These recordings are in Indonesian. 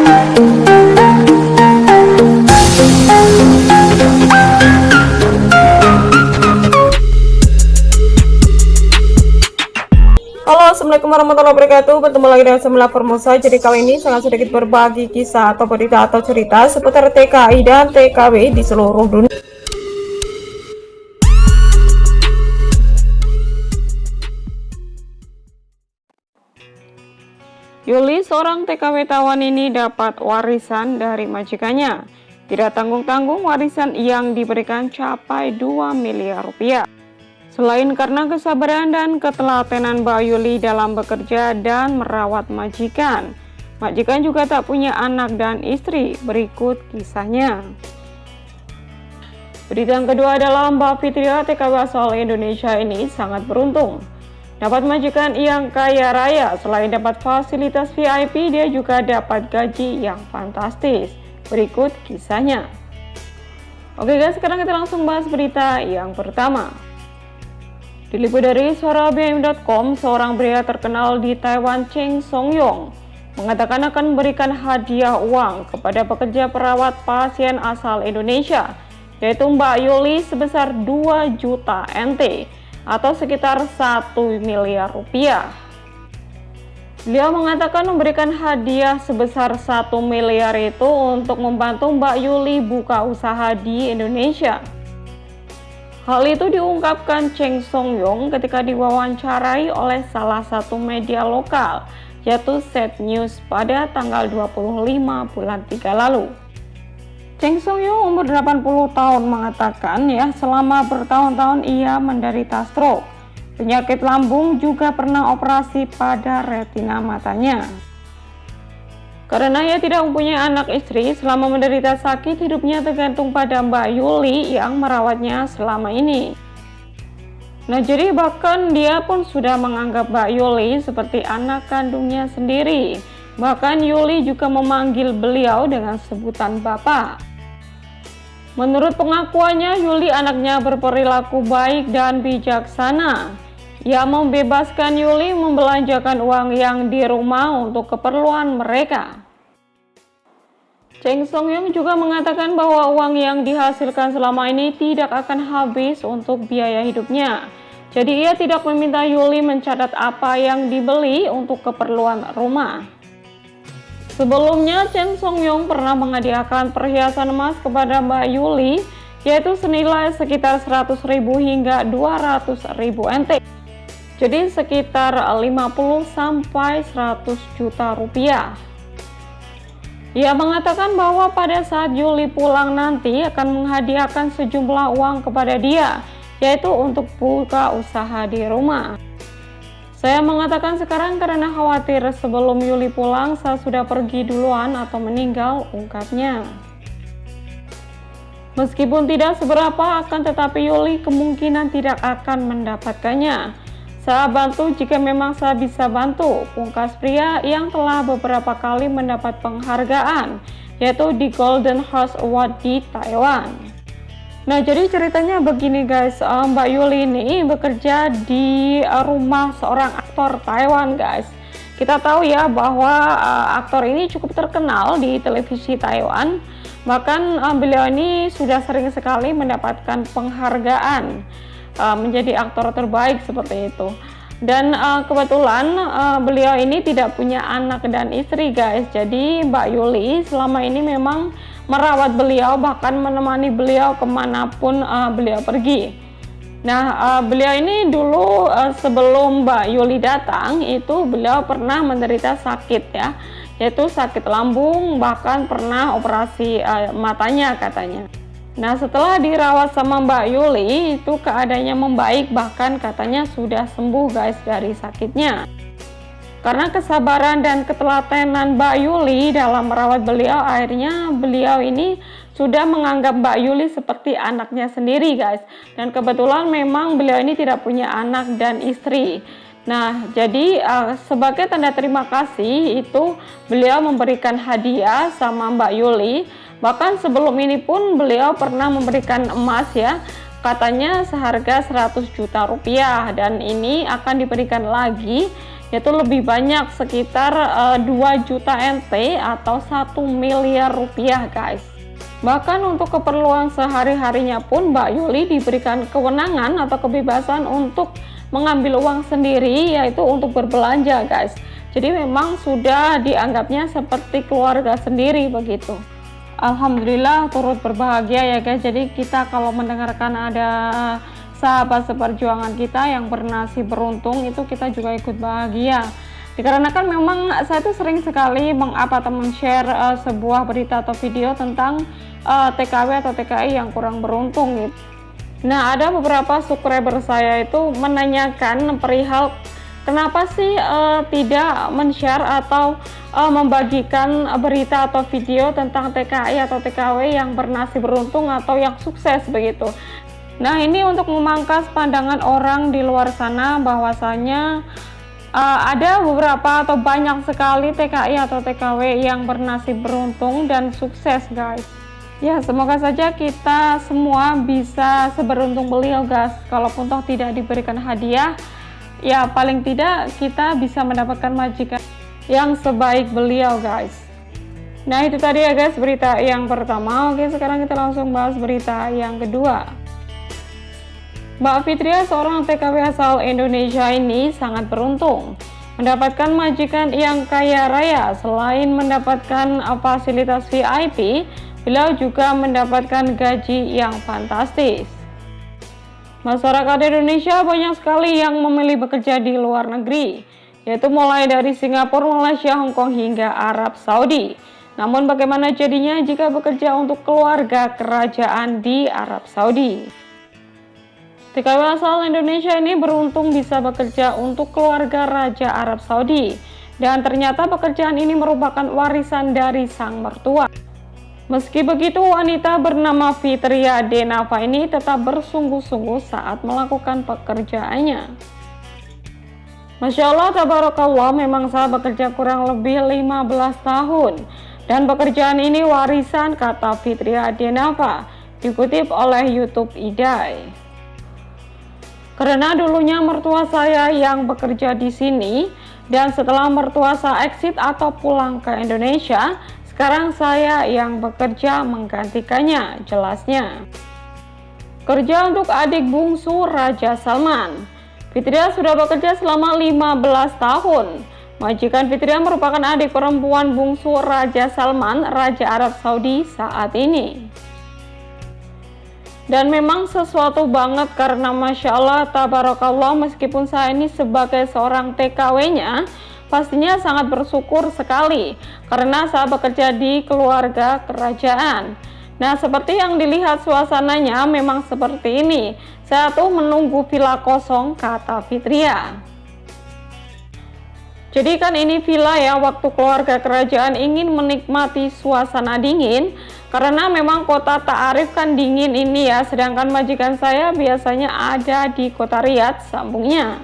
Halo, assalamualaikum warahmatullahi wabarakatuh. Bertemu lagi dengan Semila Formosa. Jadi kali ini sangat sedikit berbagi kisah atau berita atau cerita seputar TKI dan TKW di seluruh dunia. Yuli, seorang TKW Taiwan ini dapat warisan dari majikannya. Tidak tanggung-tanggung, warisan yang diberikan capai 2 miliar rupiah. Selain karena kesabaran dan ketelatenan Mbak Yuli dalam bekerja dan merawat majikan, majikan juga tak punya anak dan istri. Berikut kisahnya. Berita yang kedua adalah Mbak Fitria, TKW asal Indonesia ini sangat beruntung. Dapat majikan yang kaya raya, selain dapat fasilitas VIP, dia juga dapat gaji yang fantastis. Berikut kisahnya. Oke guys, sekarang kita langsung bahas berita yang pertama. Diliput dari suarabm.com, seorang pria terkenal di Taiwan, Cheng Songyong, mengatakan akan memberikan hadiah uang kepada pekerja perawat pasien asal Indonesia, yaitu Mbak Yuli sebesar 2 juta NT atau sekitar 1 miliar rupiah. Beliau mengatakan memberikan hadiah sebesar 1 miliar itu untuk membantu Mbak Yuli buka usaha di Indonesia. Hal itu diungkapkan Cheng Songyong ketika diwawancarai oleh salah satu media lokal, yaitu Set News pada tanggal 25 bulan 3 lalu. Cheng Songyong umur 80 tahun mengatakan selama bertahun-tahun ia menderita stroke. Penyakit lambung, juga pernah operasi pada retina matanya. Karena ia tidak mempunyai anak istri, selama menderita sakit hidupnya tergantung pada Mbak Yuli yang merawatnya selama ini. Nah, jadi bahkan dia pun sudah menganggap Mbak Yuli seperti anak kandungnya sendiri. Bahkan Yuli juga memanggil beliau dengan sebutan Bapak. Menurut pengakuannya, Yuli anaknya berperilaku baik dan bijaksana. Ia membebaskan Yuli membelanjakan uang yang di rumah untuk keperluan mereka. Cheng Songyong juga mengatakan bahwa uang yang dihasilkan selama ini tidak akan habis untuk biaya hidupnya. Jadi ia tidak meminta Yuli mencatat apa yang dibeli untuk keperluan rumah. Sebelumnya, Cheng Songyong pernah menghadiahkan perhiasan emas kepada Mbak Yuli, yaitu senilai sekitar 100.000 hingga 200.000 NT. Jadi sekitar 50 sampai 100 juta rupiah. Ia mengatakan bahwa pada saat Yuli pulang nanti akan menghadiahkan sejumlah uang kepada dia, yaitu untuk buka usaha di rumah. Saya mengatakan sekarang karena khawatir sebelum Yuli pulang saya sudah pergi duluan atau meninggal, ungkapnya. Meskipun tidak seberapa, akan tetapi Yuli kemungkinan tidak akan mendapatkannya. Saya bantu jika memang saya bisa bantu, pungkas pria yang telah beberapa kali mendapat penghargaan, yaitu di Golden Horse Award di Taiwan. Nah, jadi ceritanya begini guys, Mbak Yuli ini bekerja di rumah seorang aktor Taiwan guys. Kita tahu ya bahwa aktor ini cukup terkenal di televisi Taiwan. Bahkan beliau ini sudah sering sekali mendapatkan penghargaan menjadi aktor terbaik seperti itu. Dan kebetulan beliau ini tidak punya anak dan istri guys. Jadi Mbak Yuli selama ini memang merawat beliau, bahkan menemani beliau kemanapun beliau pergi. Nah, beliau ini dulu sebelum Mbak Yuli datang itu beliau pernah menderita sakit ya, yaitu sakit lambung, bahkan pernah operasi matanya katanya. Nah, setelah dirawat sama Mbak Yuli, itu keadaannya membaik, bahkan katanya sudah sembuh guys dari sakitnya. Karena kesabaran dan ketelatenan Mbak Yuli dalam merawat beliau, akhirnya beliau ini sudah menganggap Mbak Yuli seperti anaknya sendiri guys. Dan kebetulan memang beliau ini tidak punya anak dan istri. Nah, jadi sebagai tanda terima kasih itu beliau memberikan hadiah sama Mbak Yuli. Bahkan sebelum ini pun beliau pernah memberikan emas ya, katanya seharga 100 juta rupiah, dan ini akan diberikan lagi yaitu lebih banyak sekitar 2 juta NT atau 1 miliar rupiah guys. Bahkan untuk keperluan sehari-harinya pun Mbak Yuli diberikan kewenangan atau kebebasan untuk mengambil uang sendiri, yaitu untuk berbelanja guys. Jadi memang sudah dianggapnya seperti keluarga sendiri begitu. Alhamdulillah turut berbahagia ya guys. Jadi kita kalau mendengarkan ada sahabat seperjuangan kita yang bernasib beruntung, itu kita juga ikut bahagia. Dikarenakan memang saya tuh sering sekali men-share sebuah berita atau video tentang TKW atau TKI yang kurang beruntung gitu. Nah, ada beberapa subscriber saya itu menanyakan perihal kenapa sih tidak men-share atau membagikan berita atau video tentang TKI atau TKW yang bernasib beruntung atau yang sukses begitu. Nah, ini untuk memangkas pandangan orang di luar sana bahwasanya ada beberapa atau banyak sekali TKI atau TKW yang bernasib beruntung dan sukses guys. Ya, semoga saja kita semua bisa seberuntung beliau guys. Kalaupun toh tidak diberikan hadiah, ya paling tidak kita bisa mendapatkan majikan yang sebaik beliau guys. Nah, itu tadi ya guys berita yang pertama. Oke, sekarang kita langsung bahas berita yang kedua. Mbak Fitria, seorang TKW asal Indonesia ini sangat beruntung mendapatkan majikan yang kaya raya. Selain mendapatkan fasilitas VIP, beliau juga mendapatkan gaji yang fantastis. Masyarakat Indonesia banyak sekali yang memilih bekerja di luar negeri, yaitu mulai dari Singapura, Malaysia, Hong Kong hingga Arab Saudi. Namun bagaimana jadinya jika bekerja untuk keluarga kerajaan di Arab Saudi? TKW asal Indonesia ini beruntung bisa bekerja untuk keluarga Raja Arab Saudi, dan ternyata pekerjaan ini merupakan warisan dari sang mertua. Meski begitu, wanita bernama Fitria Denava ini tetap bersungguh-sungguh saat melakukan pekerjaannya. Masya Allah, tabarakallah, memang saya bekerja kurang lebih 15 tahun, dan pekerjaan ini warisan, kata Fitria Denava, dikutip oleh YouTube Idai. Karena dulunya mertua saya yang bekerja di sini, dan setelah mertua saya exit atau pulang ke Indonesia, sekarang saya yang bekerja menggantikannya, jelasnya. Kerja untuk adik bungsu Raja Salman. Fitria sudah bekerja selama 15 tahun. Majikan Fitria merupakan adik perempuan bungsu Raja Salman, Raja Arab Saudi saat ini. Dan memang sesuatu banget karena Masya Allah, tabarakallah, meskipun saya ini sebagai seorang TKW-nya, pastinya sangat bersyukur sekali karena saya bekerja di keluarga kerajaan. Nah, seperti yang dilihat suasananya memang seperti ini. Saya tuh menunggu villa kosong, kata Fitria. Jadi kan ini villa ya, waktu keluarga kerajaan ingin menikmati suasana dingin, karena memang kota Ta'arif kan dingin ini ya, sedangkan majikan saya biasanya ada di kota Riyadh, sambungnya.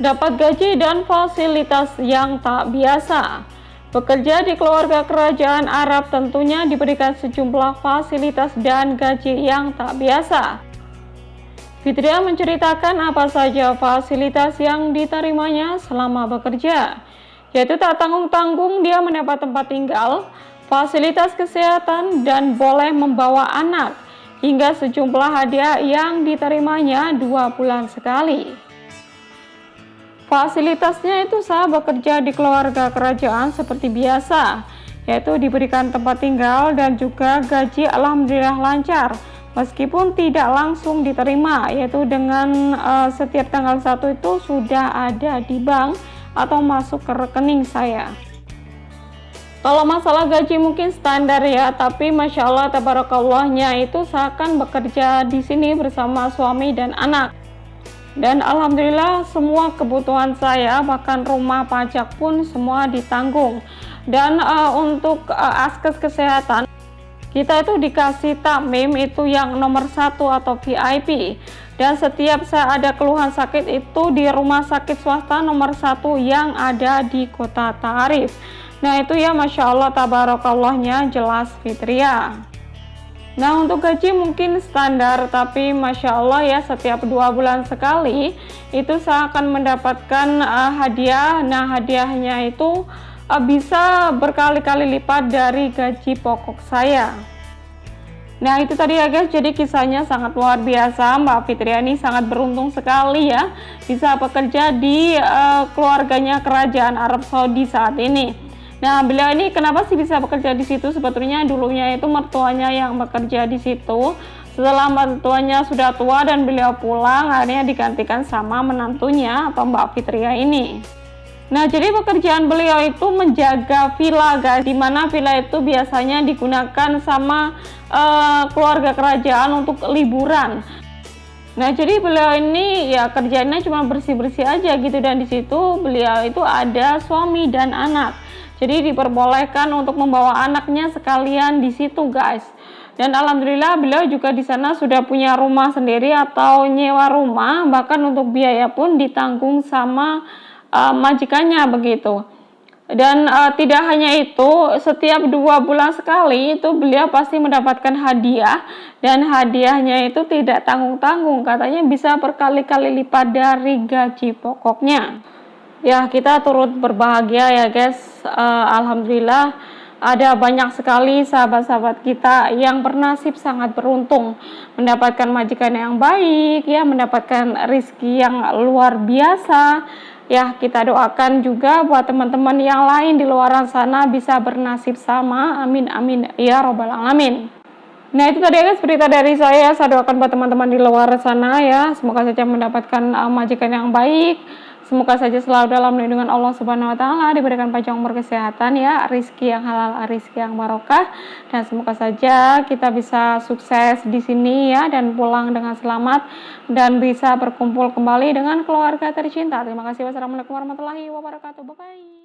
Dapat gaji dan fasilitas yang tak biasa. Bekerja di keluarga kerajaan Arab tentunya diberikan sejumlah fasilitas dan gaji yang tak biasa. Fitria menceritakan apa saja fasilitas yang diterimanya selama bekerja, yaitu tak tanggung-tanggung dia mendapat tempat tinggal, fasilitas kesehatan, dan boleh membawa anak, hingga sejumlah hadiah yang diterimanya 2 bulan sekali. Fasilitasnya itu saya bekerja di keluarga kerajaan seperti biasa, yaitu diberikan tempat tinggal dan juga gaji alhamdulillah lancar, meskipun tidak langsung diterima, yaitu dengan setiap tanggal 1 itu sudah ada di bank atau masuk ke rekening saya. Kalau masalah gaji mungkin standar ya, tapi Masya Allah tabarakallahnya itu saya akan bekerja di sini bersama suami dan anak. Dan alhamdulillah semua kebutuhan saya, bahkan rumah pajak pun semua ditanggung. Dan untuk askes kesehatan, kita itu dikasih takmim itu yang nomor 1 atau VIP. Dan setiap saya ada keluhan sakit itu di rumah sakit swasta nomor 1 yang ada di kota Ta'arif. Nah itu ya Masya Allah tabarakallahnya jelas Fitria. Nah, untuk gaji mungkin standar, tapi Masya Allah ya, setiap 2 bulan sekali itu saya akan mendapatkan hadiah. Nah, hadiahnya itu bisa berkali-kali lipat dari gaji pokok saya. Nah, itu tadi ya guys, jadi kisahnya sangat luar biasa. Mbak Fitriani sangat beruntung sekali ya bisa bekerja di keluarganya kerajaan Arab Saudi saat ini. Nah, beliau ini kenapa sih bisa bekerja di situ? Sebetulnya dulunya itu mertuanya yang bekerja di situ. Setelah mertuanya sudah tua dan beliau pulang, akhirnya digantikan sama menantunya atau Mbak Fitria ini. Nah, jadi pekerjaan beliau itu menjaga villa guys, dimana villa itu biasanya digunakan sama keluarga kerajaan untuk liburan. Nah, jadi beliau ini ya kerjanya cuma bersih-bersih aja gitu, dan di situ beliau itu ada suami dan anak. Jadi diperbolehkan untuk membawa anaknya sekalian di situ guys. Dan alhamdulillah beliau juga di sana sudah punya rumah sendiri atau nyewa rumah, bahkan untuk biaya pun ditanggung sama majikannya begitu. Dan tidak hanya itu, setiap 2 bulan sekali itu beliau pasti mendapatkan hadiah, dan hadiahnya itu tidak tanggung-tanggung, katanya bisa berkali-kali lipat dari gaji pokoknya. Ya, kita turut berbahagia ya guys. Alhamdulillah ada banyak sekali sahabat-sahabat kita yang bernasib sangat beruntung mendapatkan majikan yang baik ya, mendapatkan rezeki yang luar biasa. Ya, kita doakan juga buat teman-teman yang lain di luar sana bisa bernasib sama. Amin amin ya robbal alamin. Nah, itu tadi guys berita dari saya. Saya doakan buat teman-teman di luar sana ya, semoga saja mendapatkan majikan yang baik. Semoga saja selalu dalam lindungan Allah Subhanahu wa taala, diberikan panjang umur, kesehatan ya, rezeki yang halal, rezeki yang barokah, dan semoga saja kita bisa sukses di sini ya, dan pulang dengan selamat dan bisa berkumpul kembali dengan keluarga tercinta. Terima kasih. Wassalamualaikum warahmatullahi wabarakatuh. Bye bye.